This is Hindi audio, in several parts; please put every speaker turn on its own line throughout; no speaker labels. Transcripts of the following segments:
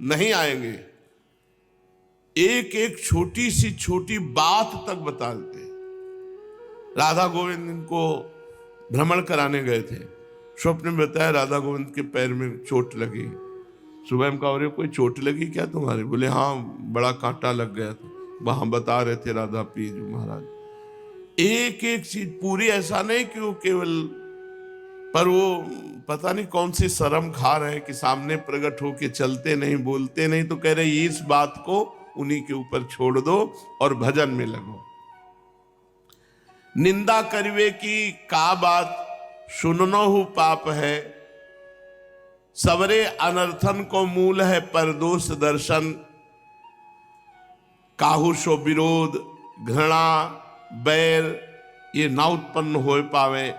नहीं आएंगे। एक एक छोटी सी छोटी बात तक बता देते। राधा गोविंद इनको भ्रमण कराने गए थे। स्वप्न में बताया राधा गोविंद के पैर में चोट लगी। सुबह में कहा, अरे कोई चोट लगी क्या तुम्हारे? बोले हाँ, बड़ा कांटा लग गया था। वहां बता रहे थे राधा पी महाराज एक एक चीज पूरी। ऐसा नहीं कि वो केवल, पर वो पता नहीं कौन सी शर्म खा रहे हैं कि सामने प्रकट होके चलते नहीं, बोलते नहीं, तो कह रहे इस बात को उन्हीं के ऊपर छोड़ दो और भजन में लगो। निंदा करवे की का बात, सुननो हु पाप है, सवरे अनर्थन को मूल है परदोष दर्शन। काहू सो विरोध, घृणा, बैर ये ना उत्पन्न हो पावे।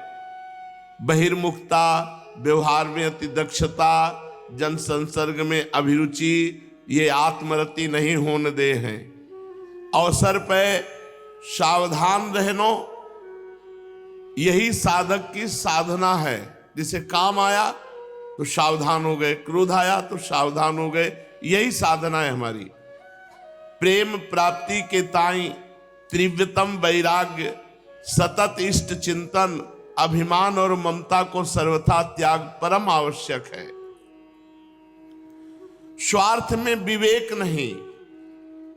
बहिर्मुखता, व्यवहार में अति दक्षता, जन संसर्ग में अभिरुचि, ये आत्मरति नहीं होने दे हैं। अवसर पे सावधान रहनो, यही साधक की साधना है। जिसे काम आया तो सावधान हो गए, क्रोध आया तो सावधान हो गए, यही साधना है हमारी। प्रेम प्राप्ति के ताई तीव्रतम वैराग्य, सतत इष्ट चिंतन, अभिमान और ममता को सर्वथा त्याग परम आवश्यक है। स्वार्थ में विवेक नहीं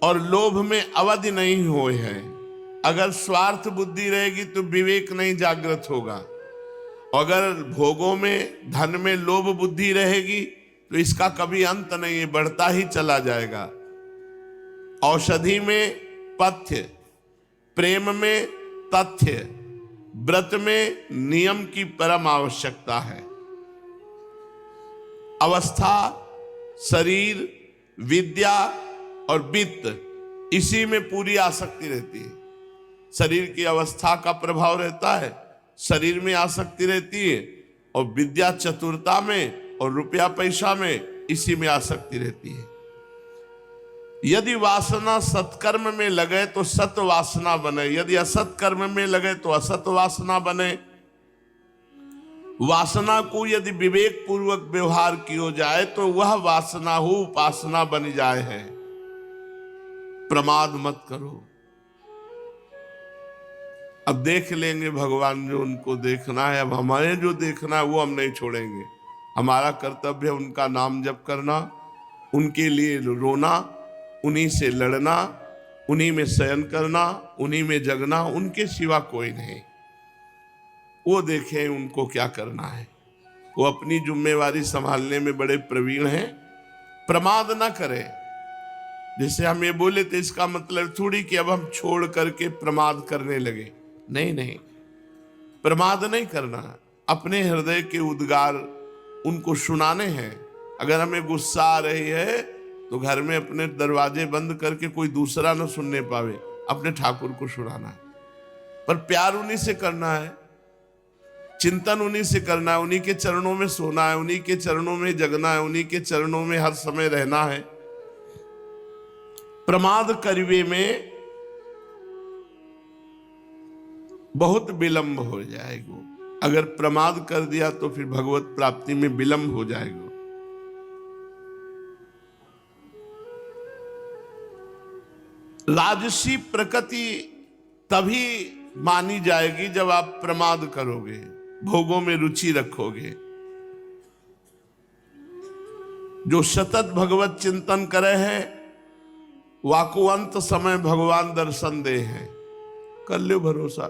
और लोभ में अवधि नहीं होए है। अगर स्वार्थ बुद्धि रहेगी तो विवेक नहीं जागृत होगा। अगर भोगों में, धन में लोभ बुद्धि रहेगी तो इसका कभी अंत नहीं है, बढ़ता ही चला जाएगा। औषधि में पथ्य, प्रेम में तथ्य, व्रत में नियम की परम आवश्यकता है। अवस्था, शरीर, विद्या और वित्त, इसी में पूरी आसक्ति रहती है। शरीर की अवस्था का प्रभाव रहता है, शरीर में आसक्ति रहती है, और विद्या चतुरता में और रुपया पैसा में, इसी में आसक्ति रहती है। यदि वासना सत्कर्म में लगे तो सत वासना बने, यदि असत कर्म में लगे तो असत वासना बने। वासना को यदि विवेक पूर्वक व्यवहार किया जाए तो वह वासना हो उपासना बन जाए है। प्रमाद मत करो। अब देख लेंगे भगवान जो उनको देखना है, अब हमारे जो देखना है वो हम नहीं छोड़ेंगे। हमारा कर्तव्य है उनका नाम जप करना, उनके लिए रोना, उन्हीं से लड़ना, उन्हीं में शयन करना, उन्हीं में जगना, उनके सिवा कोई नहीं। वो देखें उनको क्या करना है। वो अपनी जिम्मेवारी संभालने में बड़े प्रवीण हैं। प्रमाद ना करें। जैसे हम ये बोले थे, इसका मतलब थोड़ी कि अब हम छोड़ करके प्रमाद करने लगे। नहीं नहीं, प्रमाद नहीं करना। अपने हृदय के उद्गार उनको सुनाने हैं। अगर हमें गुस्सा आ रही है तो घर में अपने दरवाजे बंद करके कोई दूसरा न सुनने पावे, अपने ठाकुर को सुनाना है। पर प्यार उन्हीं से करना है, चिंतन उन्हीं से करना है, उन्हीं के चरणों में सोना है, उन्हीं के चरणों में जगना है, उन्हीं के चरणों में हर समय रहना है। प्रमाद करवे में बहुत विलंब हो जाएगा। अगर प्रमाद कर दिया तो फिर भगवत प्राप्ति में विलंब हो जाएगा। राजसी प्रकृति तभी मानी जाएगी जब आप प्रमाद करोगे, भोगों में रुचि रखोगे। जो सतत भगवत चिंतन करे है, वाको अंत समय भगवान दर्शन दे हैं। कर लो भरोसा,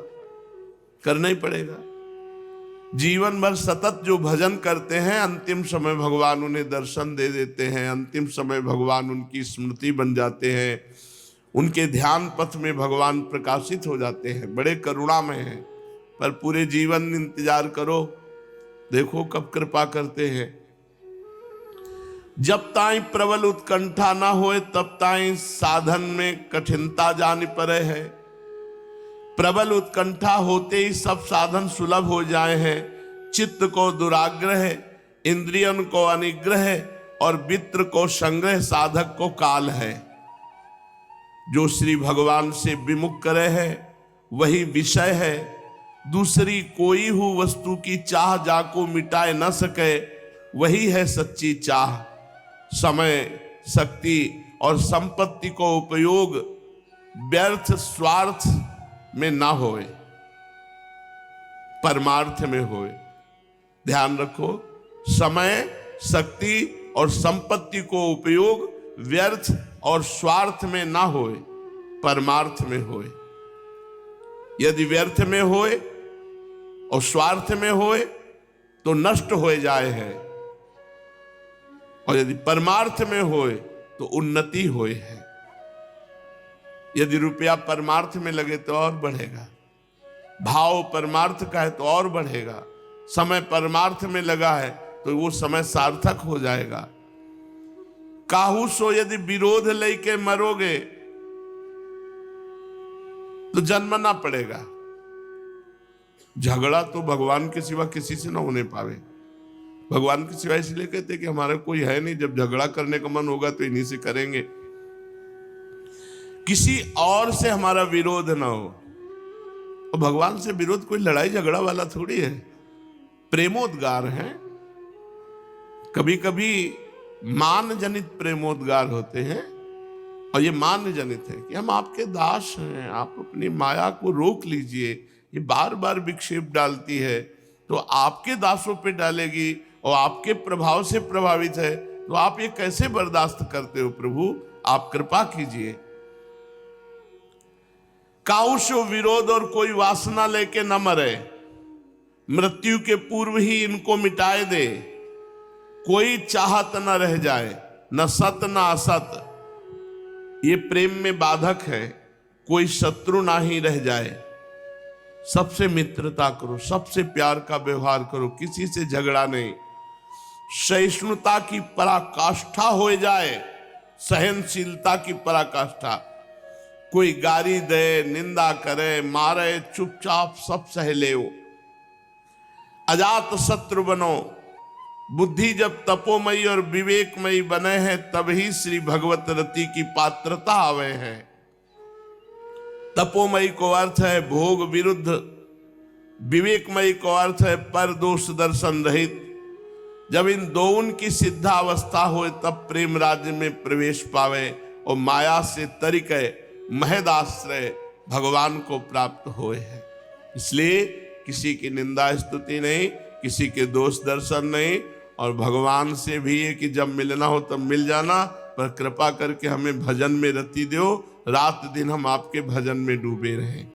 करना ही पड़ेगा। जीवन भर सतत जो भजन करते हैं, अंतिम समय भगवान उन्हें दर्शन दे देते हैं। अंतिम समय भगवान उनकी स्मृति बन जाते हैं, उनके ध्यान पथ में भगवान प्रकाशित हो जाते हैं। बड़े करुणामय हैं। पर पूरे जीवन इंतजार करो, देखो कब कृपा करते हैं। जब ताई प्रबल उत्कंठा ना होए तब ताई साधन में कठिनता जान पड़े है। प्रबल उत्कंठा होते ही सब साधन सुलभ हो जाए हैं। चित्त को दुराग्रह, इंद्रियन को अनिग्रह और वित्र को संग्रह साधक को काल है। जो श्री भगवान से विमुख करे है वही विषय है। दूसरी कोई हो वस्तु की चाह जाको मिटाए न सके, वही है सच्ची चाह। समय शक्ति और संपत्ति को उपयोग व्यर्थ स्वार्थ में ना होए, परमार्थ में होए। ध्यान रखो, समय, शक्ति और संपत्ति को उपयोग व्यर्थ और स्वार्थ में ना होए, परमार्थ में होए। यदि व्यर्थ में होए और स्वार्थ में होए तो नष्ट हो जाए है, और यदि परमार्थ में होए तो उन्नति होए है। यदि रुपया परमार्थ में लगे तो और बढ़ेगा, भाव परमार्थ का है तो और बढ़ेगा, समय परमार्थ में लगा है तो वो समय सार्थक हो जाएगा। काहू सो यदि विरोध लेके मरोगे तो जन्मना पड़ेगा। झगड़ा तो भगवान के सिवा किसी से ना होने पावे। भगवान के सिवा इसलिए कहते कि हमारा कोई है नहीं, जब झगड़ा करने का मन होगा तो इन्हीं से करेंगे, किसी और से हमारा विरोध ना हो। और भगवान से विरोध कोई लड़ाई झगड़ा वाला थोड़ी है, प्रेमोद्गार है। कभी कभी मान जनित प्रेमोद्गार होते हैं, और ये मान जनित है कि हम आपके दास हैं, आप अपनी माया को रोक लीजिए, ये बार बार विक्षेप डालती है तो आपके दासों पे डालेगी और आपके प्रभाव से प्रभावित है, तो आप ये कैसे बर्दाश्त करते हो प्रभु, आप कृपा कीजिए। काउशो विरोध और कोई वासना लेके न मरे, मृत्यु के पूर्व ही इनको मिटाए दे, कोई चाहत न रह जाए, न सत न असत। ये प्रेम में बाधक है, कोई शत्रु ना ही रह जाए, सबसे मित्रता करो, सबसे प्यार का व्यवहार करो, किसी से झगड़ा नहीं। सहिष्णुता की पराकाष्ठा हो जाए, सहनशीलता की पराकाष्ठा। कोई गाली दे, निंदा करे, मारे, चुपचाप सब सह ले। अजात शत्रु बनो। बुद्धि जब तपोमयी और विवेकमयी बने हैं तभी श्री भगवत रति की पात्रता आवे है। तपोमयी को अर्थ है भोग विरुद्ध, विवेकमयी को अर्थ है पर दोष दर्शन रहित। जब इन दोनों की सिद्धावस्था हो तब प्रेम राज्य में प्रवेश पावे और माया से तरिके महदाश्रय भगवान को प्राप्त होए है। इसलिए किसी की निंदा स्तुति नहीं, किसी के दोष दर्शन नहीं, और भगवान से भी है कि जब मिलना हो तब मिल जाना, पर कृपा करके हमें भजन में रति दो, रात दिन हम आपके भजन में डूबे रहें।